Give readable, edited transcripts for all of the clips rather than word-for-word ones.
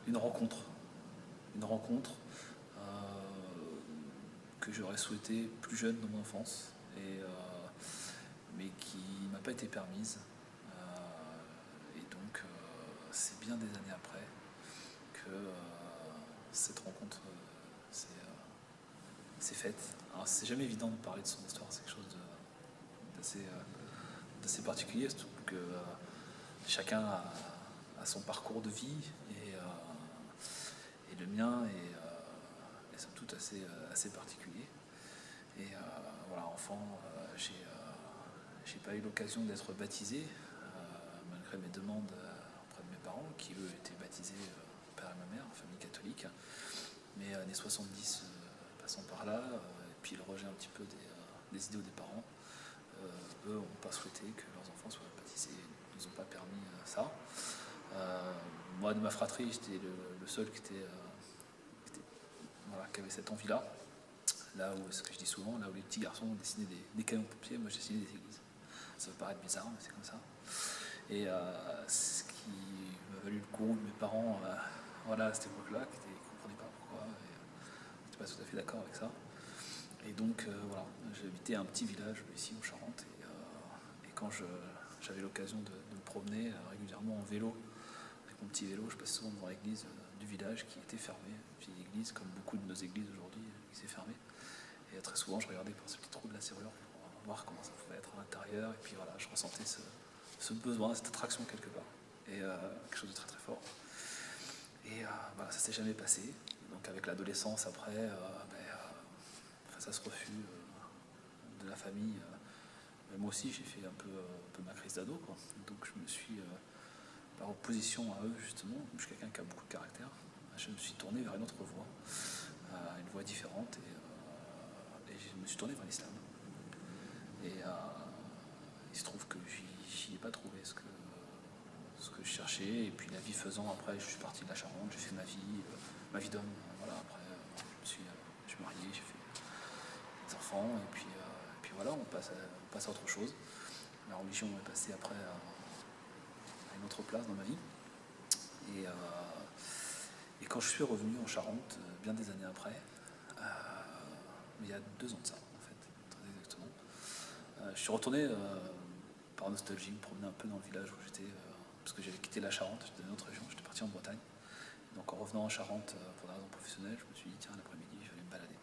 une rencontre. Une rencontre que j'aurais souhaité plus jeune dans mon enfance, mais qui ne m'a pas été permise. Et donc, c'est bien des années après que cette rencontre s'est faite. Alors, c'est jamais évident de parler de son histoire, c'est quelque chose d'assez particulier, surtout que chacun a son parcours de vie, et le mien est somme toute assez particulier. Et voilà, enfant, j'ai pas eu l'occasion d'être baptisé, malgré mes demandes auprès de mes parents, qui eux étaient baptisés, mon père et ma mère, famille catholique. Mais années 70 passant par là, et puis le rejet un petit peu des idéaux des parents, eux n'ont pas souhaité que leurs enfants soient baptisés, ils nous ont pas permis ça. Moi, de ma fratrie, j'étais le seul qui avait cette envie-là. Là où, ce que je dis souvent, là où les petits garçons dessinaient des canons pompiers, moi j'ai dessiné des églises. Ça peut paraître bizarre, mais c'est comme ça. Et ce qui m'a valu le courroux de mes parents, à cette époque-là, qui ne comprenaient pas pourquoi, et n'étaient pas tout à fait d'accord avec ça. Et donc, voilà, j'habitais un petit village ici en Charente, et quand j'avais l'occasion de me promener régulièrement en vélo, avec mon petit vélo, je passais souvent devant l'église du village qui était fermée, une vieille église, comme beaucoup de nos églises aujourd'hui, qui s'est fermée. Et très souvent, je regardais par ce petit trou de la serrure pour voir comment ça pouvait être à l'intérieur. Et puis voilà, je ressentais ce besoin, cette attraction quelque part. Et quelque chose de très très fort. Et voilà, ça s'est jamais passé. Donc avec l'adolescence, après, face à ce refus de la famille, moi aussi j'ai fait un peu ma crise d'ado, quoi. Donc je me suis, par opposition à eux justement, je suis quelqu'un qui a beaucoup de caractère, je me suis tourné vers une autre voie, une voie différente, et je me suis tourné vers l'islam. Et il se trouve que j'y ai pas trouvé ce que je cherchais, et puis la vie faisant, après je suis parti de la Charente, j'ai fait ma vie d'homme, voilà, après je suis marié, j'ai fait des enfants, et puis voilà, on passe à autre chose. La religion est passée après à une autre place dans ma vie. Et quand je suis revenu en Charente, bien des années après, il y a 2 ans de ça, en fait, très exactement, je suis retourné par nostalgie, me promener un peu dans le village où j'étais, parce que j'avais quitté la Charente, j'étais dans une autre région, j'étais parti en Bretagne. Donc en revenant en Charente pour des raisons professionnelles, je me suis dit, tiens, l'après-midi, je vais aller me balader.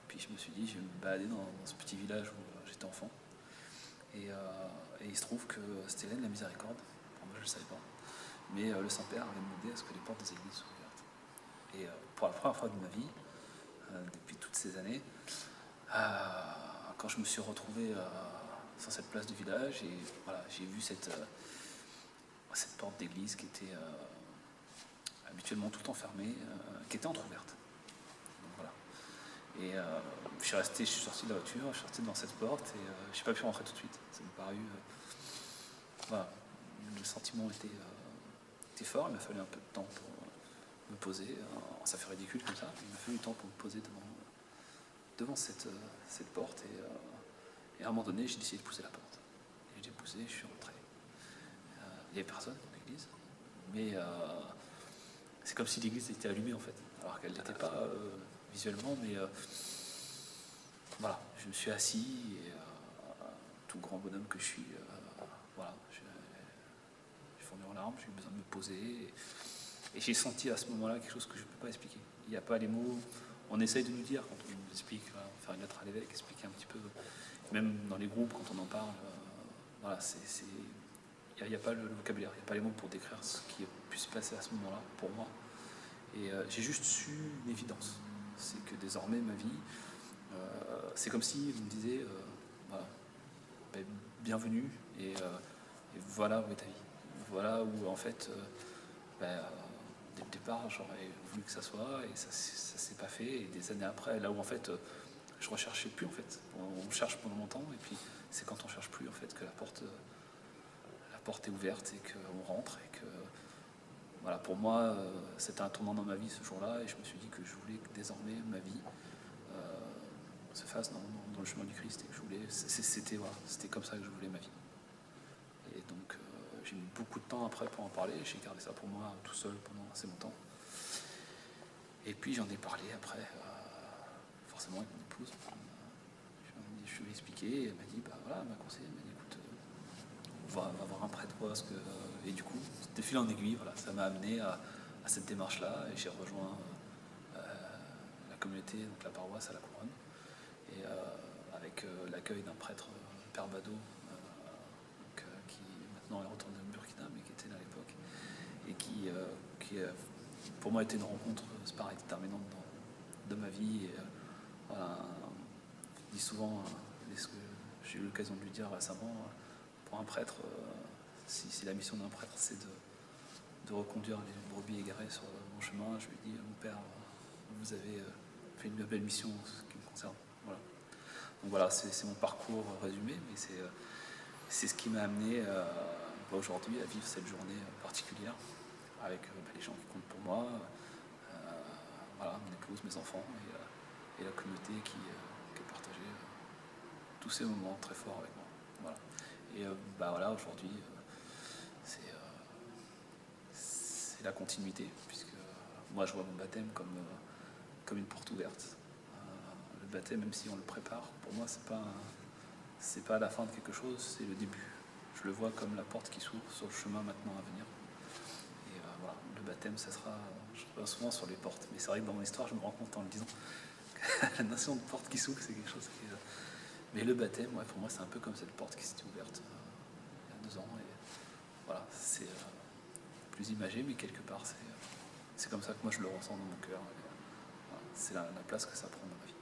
Puis je me suis dit, je vais me balader dans ce petit village où j'étais enfant. Et il se trouve que c'était l'année de la miséricorde. Enfin, moi, je ne le savais pas. Mais le Saint-Père avait demandé à ce que les portes des églises soient ouvertes. Et pour la première fois de ma vie, depuis toutes ces années, quand je me suis retrouvé sur cette place du village, et voilà, j'ai vu cette porte d'église qui était habituellement tout le temps fermée, qui était entrouverte. Donc voilà. Et je suis sorti de la voiture, je suis sorti devant cette porte, et je n'ai pas pu rentrer tout de suite. Ça m'a paru, voilà, le sentiment était fort. Il m'a fallu un peu de temps pour me poser. Ça fait ridicule comme ça. Il m'a fallu du temps pour me poser devant cette porte, et à un moment donné, j'ai décidé de pousser la porte. Et j'ai poussé, je suis rentré. Il n'y avait personne dans l'église, mais c'est comme si l'église était allumée en fait, alors qu'elle n'était pas visuellement, mais voilà, je me suis assis, et tout grand bonhomme que je suis, voilà, j'ai fondu en larmes, j'ai eu besoin de me poser, et j'ai senti à ce moment-là quelque chose que je ne peux pas expliquer. Il n'y a pas les mots, on essaye de nous dire quand on nous explique, faire une lettre à l'évêque, expliquer un petit peu, même dans les groupes quand on en parle, voilà, il n'y a pas le vocabulaire, il n'y a pas les mots pour décrire ce qui a pu se passer à ce moment-là, pour moi. Et j'ai juste su une évidence, c'est que désormais ma vie, c'est comme si vous me disiez, voilà, ben, bienvenue, et voilà où est ta vie. Voilà où en fait, dès le départ, j'aurais voulu que ça soit, et ça s'est pas fait. Et des années après, là où en fait, je recherchais plus en fait. On cherche pendant longtemps, et puis c'est quand on cherche plus en fait que la porte est ouverte, et qu'on rentre, et que voilà, pour moi, c'était un tournant dans ma vie ce jour-là, et je me suis dit que je voulais que désormais ma vie se fasse dans le chemin du Christ, et que je voulais, c'était comme ça que je voulais ma vie. Et donc j'ai mis beaucoup de temps après pour en parler, j'ai gardé ça pour moi tout seul pendant assez longtemps. Et puis j'en ai parlé après, forcément avec mon épouse. Je lui ai expliqué, elle m'a dit, bah voilà, elle m'a conseillé, elle m'a dit, écoute, on va voir un prêtre, quoi, parce que, et du coup, de fil en aiguille, voilà, ça m'a amené à cette démarche-là, et j'ai rejoint la communauté, donc la paroisse à la Couronne, et avec l'accueil d'un prêtre, Père Bado, qui maintenant est retourné au Burkina, mais qui était là à l'époque, et qui pour moi était une rencontre, c'est pareil, déterminante de ma vie. Et, voilà, je dis souvent, ce que j'ai eu l'occasion de lui dire récemment, pour un prêtre, si la mission d'un prêtre c'est de reconduire les brebis égarées sur mon chemin, je lui dis, mon père, vous avez fait une belle mission en ce qui me concerne. Voilà. Donc voilà, c'est mon parcours résumé, mais c'est ce qui m'a amené aujourd'hui à vivre cette journée particulière avec les gens qui comptent pour moi, voilà, mon épouse, mes enfants et la communauté qui a partagé tous ces moments très forts avec moi. Voilà. Et voilà, aujourd'hui, c'est la continuité, puisque moi je vois mon baptême comme une porte ouverte. Le baptême, même si on le prépare, pour moi c'est pas la fin de quelque chose, c'est le début. Je le vois comme la porte qui s'ouvre sur le chemin maintenant à venir. Et voilà, le baptême, ça sera, je reviens souvent sur les portes, mais c'est vrai que dans mon histoire, je me rends compte en le disant, la notion de porte qui s'ouvre, c'est quelque chose qui est... Mais le baptême, ouais, pour moi, c'est un peu comme cette porte qui s'était ouverte il y a 2 ans. Et voilà, c'est plus imagé, mais quelque part, c'est comme ça que moi je le ressens dans mon cœur. Et, voilà, c'est la place que ça prend dans ma vie.